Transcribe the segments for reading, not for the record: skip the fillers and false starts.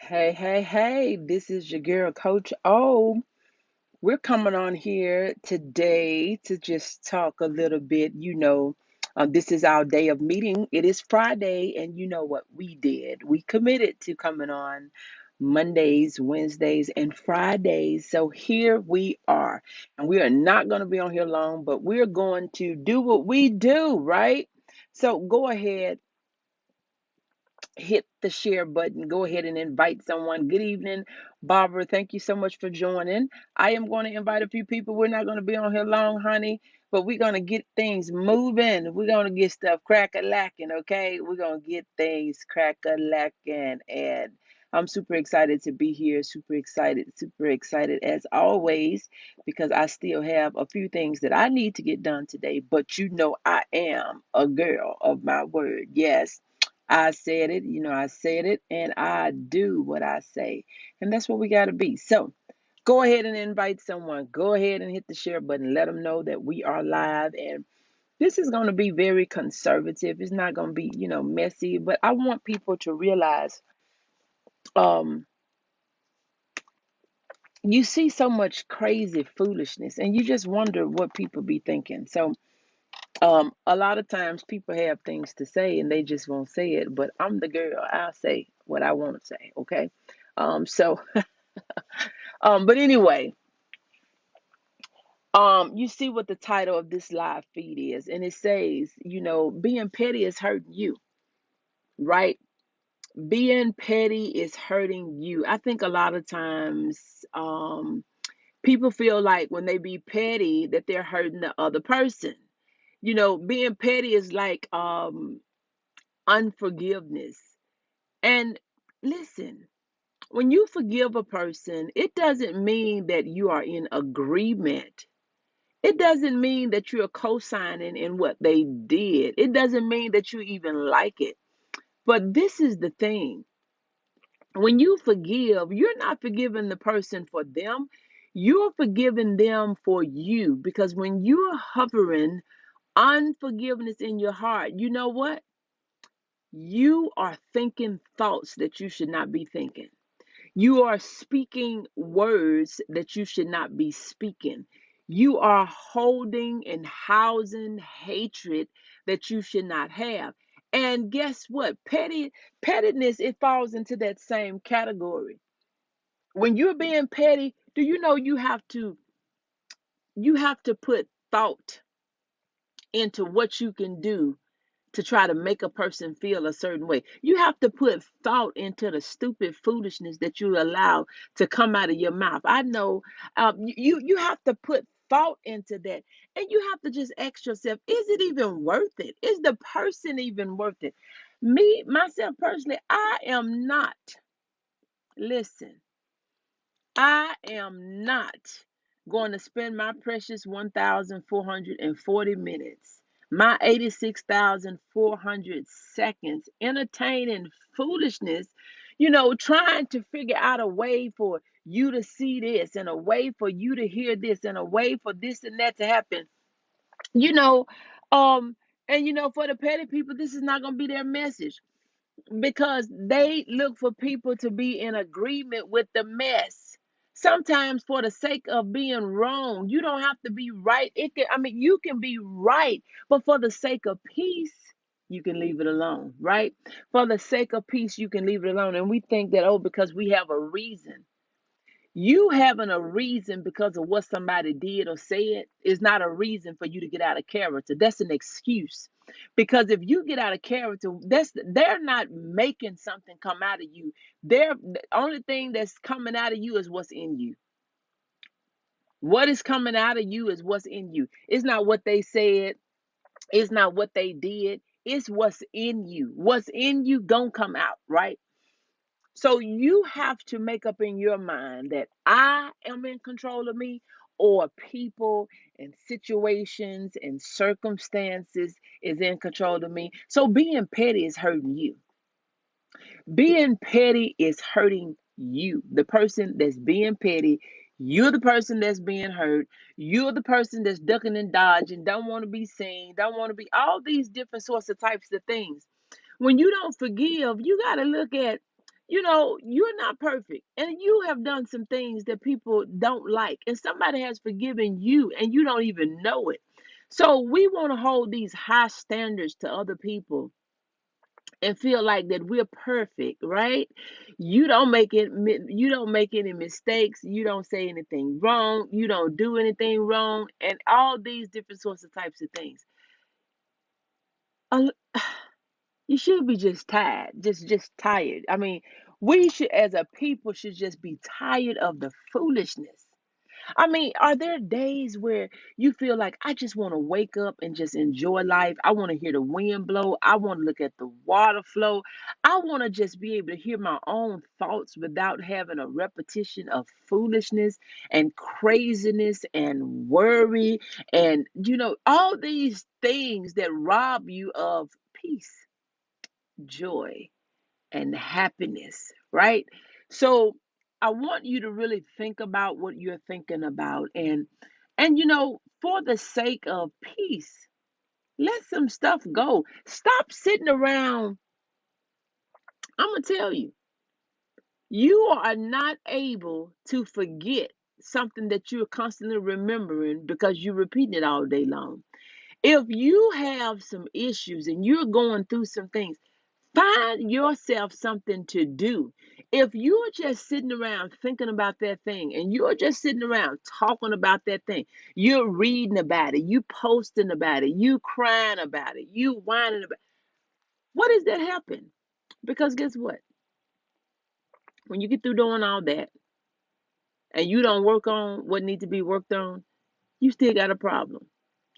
Hey, hey, hey, this is your girl, Coach O. We're coming on here today to just talk a little bit. This is our day of meeting. It is Friday, and you know what we did? We committed to coming on Mondays, Wednesdays, and Fridays. So here we are. And we are not going to be on here long, but we're going to do what we do, right? So go ahead, hit the share button. Go ahead and invite someone. Good evening, Barbara. Thank you so much for joining. I am going to invite a few people. We're not going to be on here long, honey, but we're going to get things moving. We're going to get stuff crack-a-lacking, okay? We're going to get things crack-a-lacking. And I'm super excited to be here. Super excited as always, because I still have a few things that I need to get done today. But I am a girl of my word. Yes. I said it, I said it, and I do what I say. And that's what we got to be. So go ahead and invite someone. Go ahead and hit the share button. Let them know that we are live. And this is going to be very conservative. It's not going to be, messy. But I want people to realize um, you see so much crazy foolishness, and you just wonder what people be thinking. So a lot of times people have things to say and they just won't say it, but I'm the girl. I'll say what I want to say, okay? So but anyway, you see what the title of this live feed is, and it says, being petty is hurting you, right? Being petty is hurting you. I think a lot of times people feel like when they be petty that they're hurting the other person. Being petty is like unforgiveness. And listen, when you forgive a person, it doesn't mean that you are in agreement. It doesn't mean that you're co-signing in what they did. It doesn't mean that you even like it. But this is the thing. When you forgive, you're not forgiving the person for them. You're forgiving them for you. Because when you're hovering unforgiveness in your heart, you know what? You are thinking thoughts that you should not be thinking. You are speaking words that you should not be speaking. You are holding and housing hatred that you should not have. And guess what? Pettiness, it falls into that same category. When you're being petty, do you know you have to put thought into what you can do to try to make a person feel a certain way. You have to put thought into the stupid foolishness that you allow to come out of your mouth. I know you have to put thought into that, and you have to just ask yourself, is it even worth it? Is the person even worth it? Me, myself personally, I am not. Listen, I am not going to spend my precious 1,440 minutes, my 86,400 seconds entertaining foolishness, trying to figure out a way for you to see this and a way for you to hear this and a way for this and that to happen. You know, and for the petty people, this is not going to be their message because they look for people to be in agreement with the mess. Sometimes for the sake of being wrong, you don't have to be right. You can be right, but for the sake of peace, you can leave it alone, right? For the sake of peace, you can leave it alone. And we think that, oh, because we have a reason. You having a reason because of what somebody did or said is not a reason for you to get out of character. That's an excuse. Because if you get out of character, they're not making something come out of you. The only thing that's coming out of you is what's in you. What is coming out of you is what's in you. It's not what they said, it's not what they did, it's what's in you. What's in you gonna come out, right? So you have to make up in your mind that I am in control of me, or people and situations and circumstances is in control of me. So being petty is hurting you. Being petty is hurting you. The person that's being petty, you're the person that's being hurt. You're the person that's ducking and dodging, don't want to be seen, don't want to be all these different sorts of types of things. When you don't forgive, you got to look at, you're not perfect, and you have done some things that people don't like, and somebody has forgiven you and you don't even know it. So we want to hold these high standards to other people and feel like that we're perfect, right? You don't make any mistakes, you don't say anything wrong, you don't do anything wrong, and all these different sorts of types of things. Uh, You should be just tired, just tired. I mean, we should as a people should just be tired of the foolishness. I mean, are there days where you feel like I just want to wake up and just enjoy life? I want to hear the wind blow. I want to look at the water flow. I want to just be able to hear my own thoughts without having a repetition of foolishness and craziness and worry and, all these things that rob you of peace, joy, and happiness, right? So I want you to really think about what you're thinking about, and for the sake of peace, let some stuff go. Stop sitting around. I'm gonna tell you, you are not able to forget something that you're constantly remembering because you repeat it all day long. If you have some issues and you're going through some things, find yourself something to do. If you're just sitting around thinking about that thing and you're just sitting around talking about that thing, you're reading about it, you posting about it, you crying about it, you whining about it, what is that helping? Because guess what? When you get through doing all that and you don't work on what needs to be worked on, you still got a problem.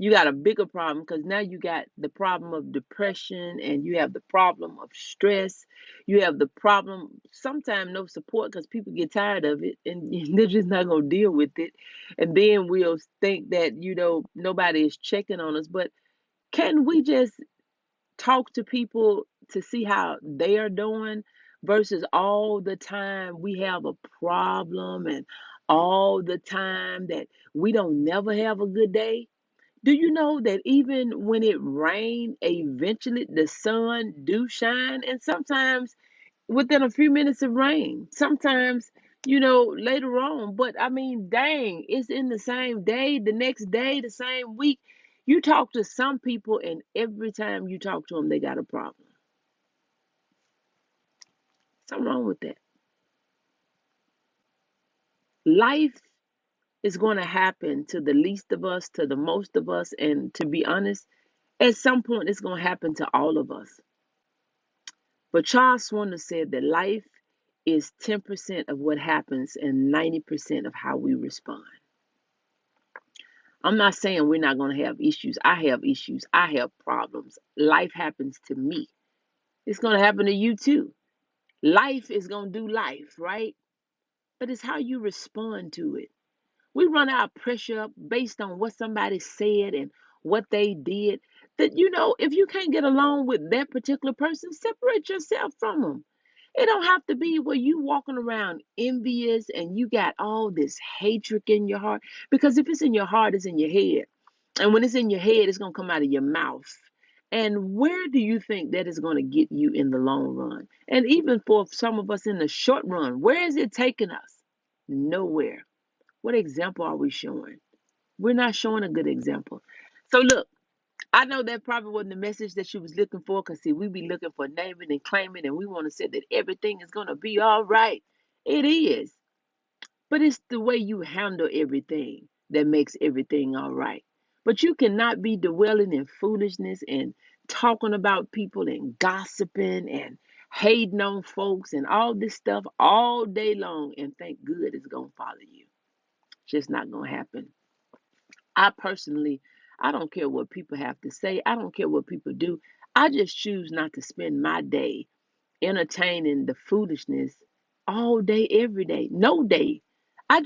You got a bigger problem because now you got the problem of depression and you have the problem of stress. You have the problem, sometimes no support because people get tired of it and they're just not going to deal with it. And then we'll think that, nobody is checking on us. But can we just talk to people to see how they are doing versus all the time we have a problem and all the time that we don't never have a good day? Do you know that even when it rain, eventually the sun do shine, and sometimes within a few minutes of rain, sometimes later on. But I mean, dang, it's in the same day, the next day, the same week. You talk to some people, and every time you talk to them, they got a problem. Something wrong with that. Life is going to happen to the least of us, to the most of us, and to be honest, at some point, it's going to happen to all of us. But Charles Swindoll said that life is 10% of what happens and 90% of how we respond. I'm not saying we're not going to have issues. I have issues. I have problems. Life happens to me. It's going to happen to you too. Life is going to do life, right? But it's how you respond to it. We run our pressure up based on what somebody said and what they did. That, if you can't get along with that particular person, separate yourself from them. It don't have to be where you walking around envious and you got all this hatred in your heart. Because if it's in your heart, it's in your head. And when it's in your head, it's going to come out of your mouth. And where do you think that is going to get you in the long run? And even for some of us in the short run, where is it taking us? Nowhere. What example are we showing? We're not showing a good example. So look, I know that probably wasn't the message that she was looking for, because see, we be looking for naming and claiming, and we want to say that everything is gonna be all right. It is, but it's the way you handle everything that makes everything all right. But you cannot be dwelling in foolishness and talking about people and gossiping and hating on folks and all this stuff all day long and think good is gonna follow you. It's just not gonna happen. I personally, I don't care what people have to say. I don't care what people do. I just choose not to spend my day entertaining the foolishness all day, every day. No day. I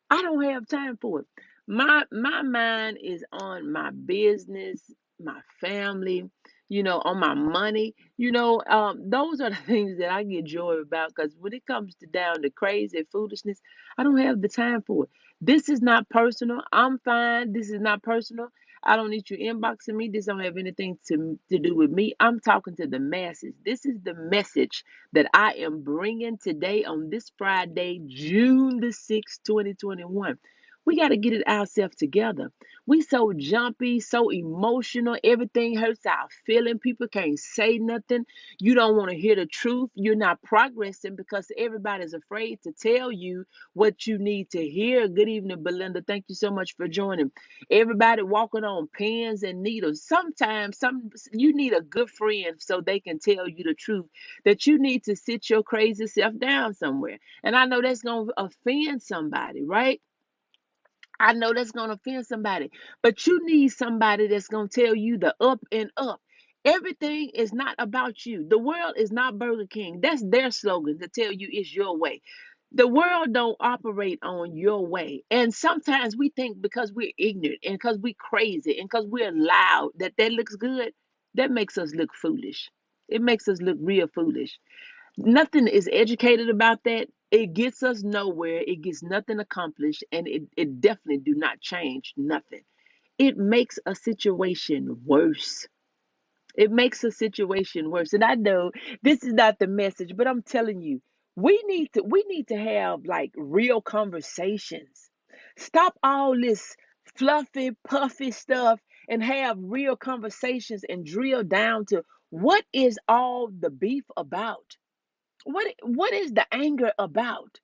don't have time for it. My mind is on my business, my family, on my money. Those are the things that I get joy about, because when it comes to down to crazy foolishness, I don't have the time for it. This is not personal. I'm fine. This is not personal. I don't need you inboxing me. This don't have anything to do with me. I'm talking to the masses. This is the message that I am bringing today on this Friday, June the 6th, 2021. We got to get it ourselves together. We so jumpy, so emotional. Everything hurts our feeling. People can't say nothing. You don't want to hear the truth. You're not progressing because everybody's afraid to tell you what you need to hear. Good evening, Belinda. Thank you so much for joining. Everybody walking on pins and needles. Sometimes you need a good friend so they can tell you the truth that you need to sit your crazy self down somewhere. And I know that's going to offend somebody, right? I know that's going to offend somebody, but you need somebody that's going to tell you the up and up. Everything is not about you. The world is not Burger King. That's their slogan to tell you it's your way. The world don't operate on your way. And sometimes we think because we're ignorant and because we're crazy and because we're loud that looks good. That makes us look foolish. It makes us look real foolish. Nothing is educated about that. It gets us nowhere. It gets nothing accomplished, and it definitely do not change nothing. It makes a situation worse. It makes a situation worse. And I know this is not the message, but I'm telling you, we need to have like real conversations. Stop all this fluffy, puffy stuff and have real conversations and drill down to what is all the beef about? What is the anger about?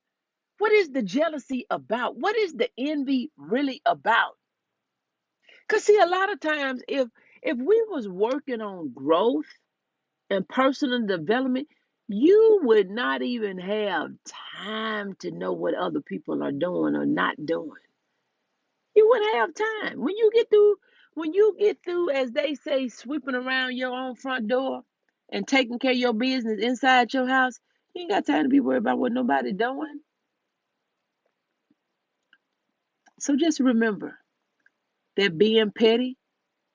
What is the jealousy about? What is the envy really about? Cause see, a lot of times if we was working on growth and personal development, you would not even have time to know what other people are doing or not doing. You wouldn't have time. When you get through, as they say, sweeping around your own front door and taking care of your business inside your house, you ain't got time to be worried about what nobody doing. So just remember that being petty,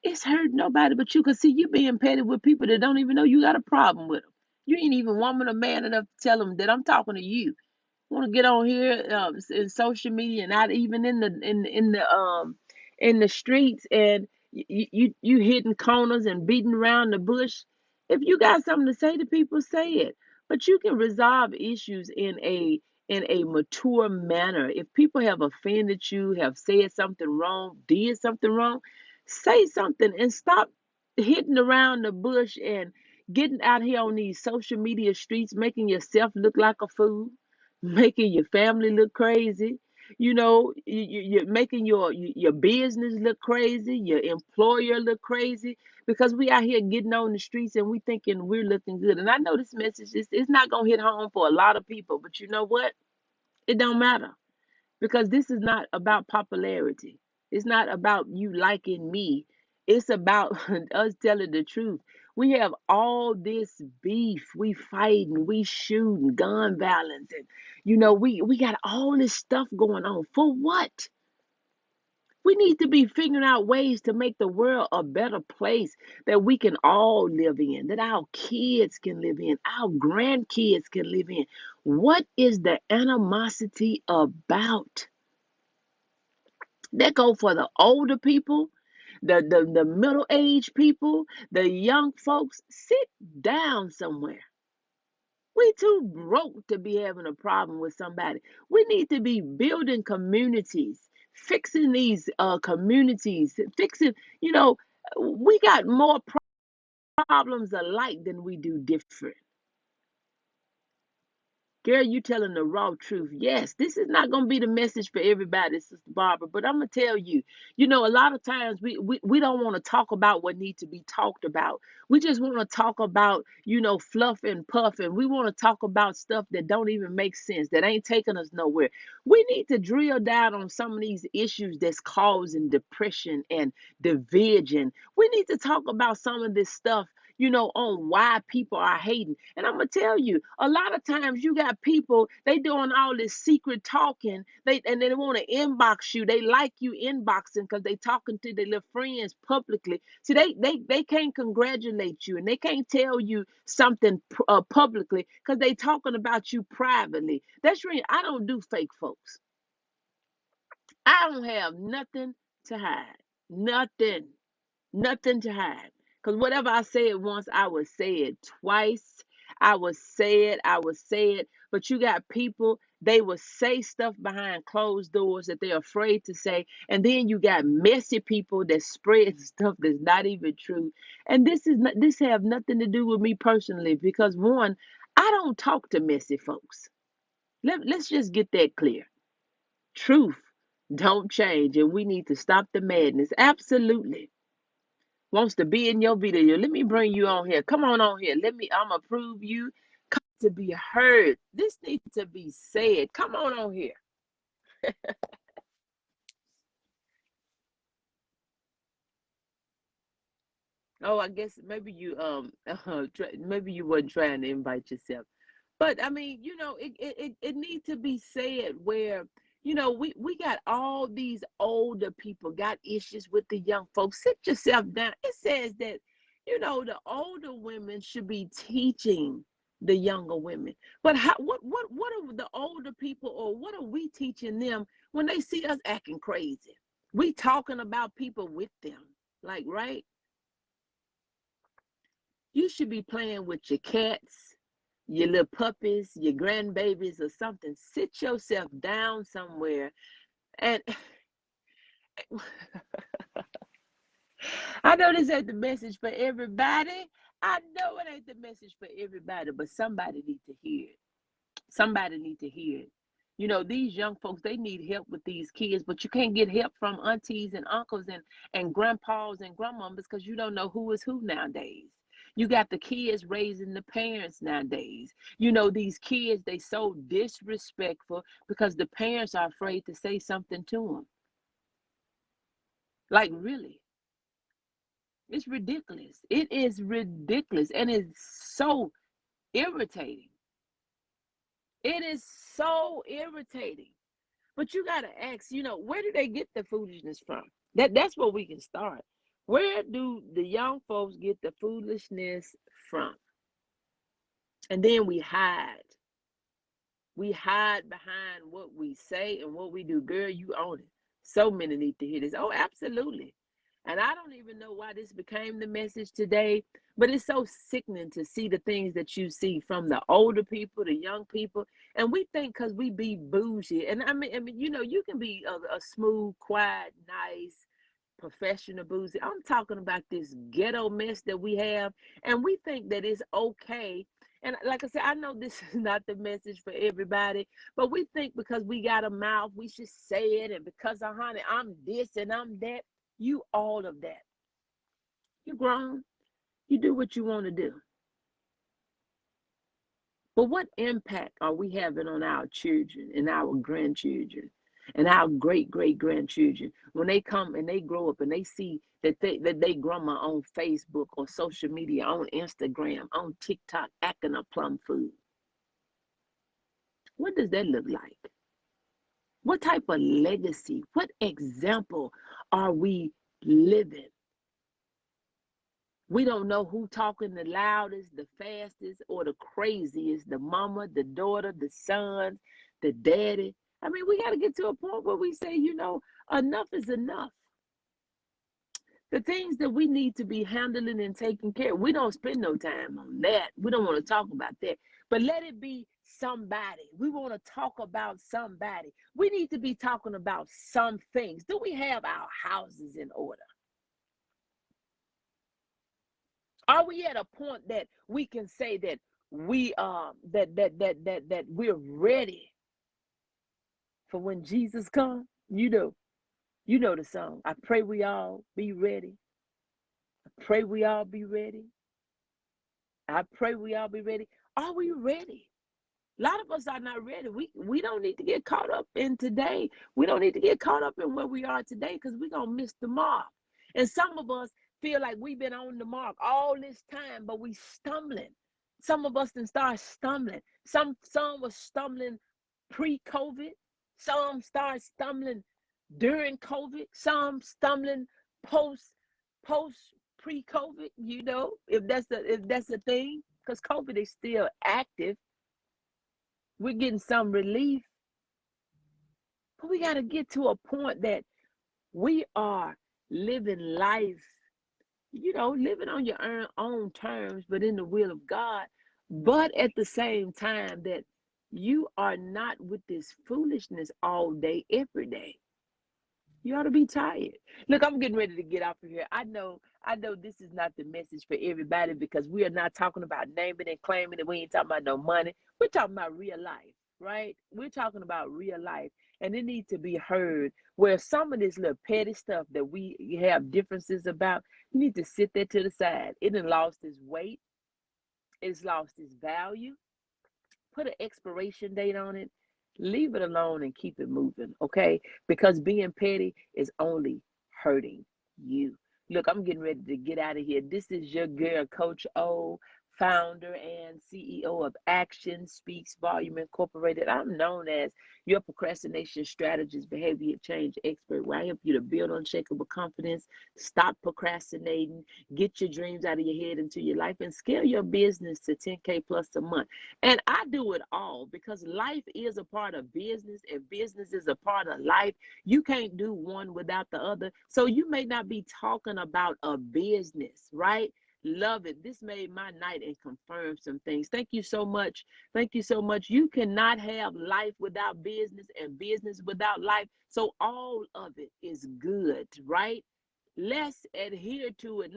it's hurting nobody but you. Cause see, you being petty with people that don't even know you got a problem with them. You ain't even woman or man enough to tell them that I'm talking to you. Want to get on here in social media, not even in the streets, and you hitting corners and beating around the bush. If you got something to say to people, say it. But you can resolve issues in a mature manner. If people have offended you, have said something wrong, did something wrong, say something and stop hitting around the bush and getting out here on these social media streets, making yourself look like a fool, making your family look crazy. You're making your business look crazy, your employer look crazy, because we out here getting on the streets and we thinking we're looking good. And I know this message is it's not gonna hit home for a lot of people, but you know what? It don't matter because this is not about popularity. It's not about you liking me. It's about us telling the truth. We have all this beef. We fighting, we shooting, gun violence, and we got all this stuff going on. For what? We need to be figuring out ways to make the world a better place that we can all live in, that our kids can live in, our grandkids can live in. What is the animosity about? That go for the older people, the middle-aged people, the young folks. Sit down somewhere. We too broke to be having a problem with somebody. We need to be building communities, fixing these communities, fixing, we got more problems alike than we do different. Girl, you telling the raw truth. Yes, this is not going to be the message for everybody, Sister Barbara, but I'm going to tell you, a lot of times we don't want to talk about what needs to be talked about. We just want to talk about, fluff and puff, and we want to talk about stuff that don't even make sense, that ain't taking us nowhere. We need to drill down on some of these issues that's causing depression and division. We need to talk about some of this stuff, on why people are hating. And I'm gonna tell you, a lot of times you got people, they doing all this secret talking. They want to inbox you. They like you inboxing because they talking to their little friends publicly. See, they can't congratulate you and they can't tell you something publicly because they talking about you privately. That's right. I don't do fake folks. I don't have nothing to hide. Nothing. Nothing to hide. Because whatever I said once, I would say it twice. I would say it. But you got people, they will say stuff behind closed doors that they're afraid to say. And then you got messy people that spread stuff that's not even true. And this have nothing to do with me personally because one, I don't talk to messy folks. Let's just get that clear. Truth don't change, and we need to stop the madness. Absolutely wants to be in your video. Let me bring you on here. Come on here. I'm going to prove you. Come to be heard. This needs to be said. Come on here. Oh, I guess maybe you maybe you weren't trying to invite yourself. But I mean, it needs to be said where, we got all these older people got issues with the young folks. Sit yourself down. It says that, the older women should be teaching the younger women. But what are the older people or what are we teaching them when they see us acting crazy? We talking about people with them. Like, right? You should be playing with your cats, your little puppies, your grandbabies, or something. Sit yourself down somewhere. And I know this ain't the message for everybody. I know it ain't the message for everybody, but somebody need to hear it. Somebody need to hear it. These young folks, they need help with these kids, but you can't get help from aunties and uncles and grandpas and grandmas because you don't know who is who nowadays. You got the kids raising the parents nowadays. These kids, they so disrespectful because the parents are afraid to say something to them. Like, really, it's ridiculous. It is ridiculous. And it's so irritating. It is so irritating. But you gotta ask, where do they get the foolishness from? That's where we can start. Where do the young folks get the foolishness from? And then we hide. We hide behind what we say and what we do. Girl, you own it. So many need to hear this. Oh, absolutely. And I don't even know why this became the message today, but it's so sickening to see the things that you see from the older people, the young people. And we think because we be bougie. And I mean, you can be a smooth, quiet, nice, professional bougie. I'm talking about this ghetto mess that we have. And we think that it's okay. And like I said, I know this is not the message for everybody, but we think because we got a mouth, we should say it. And because, honey, I'm this and I'm that. You all of that. You grown. You do what you want to do. But what impact are we having on our children and our grandchildren and our great grandchildren when they come and they grow up and they see that they grandma on Facebook or social media, on Instagram, on TikTok, acting a plum food? What does that look like? What type of legacy, what example are we living? We don't know who talking the loudest, the fastest, or the craziest, the mama, the daughter, the son, the daddy. I mean, we got to get to a point where we say, enough is enough. The things that we need to be handling and taking care of, we don't spend no time on that. We don't want to talk about that. But let it be somebody. We want to talk about somebody. We need to be talking about some things. Do we have our houses in order? Are we at a point that we can say that we that we're ready for when Jesus comes? You know the song. I pray we all be ready. I pray we all be ready. I pray we all be ready. Are we ready? A lot of us are not ready. We don't need to get caught up in today. We don't need to get caught up in where we are today because we're gonna miss the mark. And some of us feel like we've been on the mark all this time, but we stumbling. Some of us then start stumbling. Some was stumbling pre-COVID. Some start stumbling during COVID. Some stumbling post pre-COVID. If that's a thing, because COVID is still active. We're getting some relief, but we got to get to a point that we are living life, living on your own terms, but in the will of God. But at the same time, that you are not with this foolishness all day, every day. You ought to be tired. Look, I'm getting ready to get off of here. I know this is not the message for everybody because we are not talking about naming and claiming and we ain't talking about no money. We're talking about real life, right? We're talking about real life. And it needs to be heard where some of this little petty stuff that we have differences about, you need to sit there to the side. It done lost its weight, it's lost its value. Put an expiration date on it, leave it alone and keep it moving, okay? Because being petty is only hurting you. Look, I'm getting ready to get out of here. This is your girl, Coach O, founder and CEO of Action Speaks Volume Incorporated. I'm known as your procrastination strategist, behavior change expert, where I help you to build unshakable confidence, stop procrastinating, get your dreams out of your head into your life, and scale your business to 10K plus a month. And I do it all because life is a part of business and business is a part of life. You can't do one without the other. So you may not be talking about a business, right? Love it. This made my night and confirmed some things. Thank you so much. Thank you so much. You cannot have life without business and business without life. So all of it is good, right? Let's adhere to it.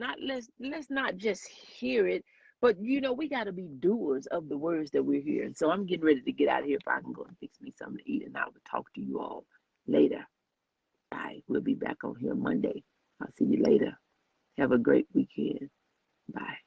Let's not just hear it, but we got to be doers of the words that we're hearing. So I'm getting ready to get out of here. If I can go and fix me something to eat, and I will talk to you all later. Bye. We'll be back on here Monday. I'll see you later. Have a great weekend. Bye.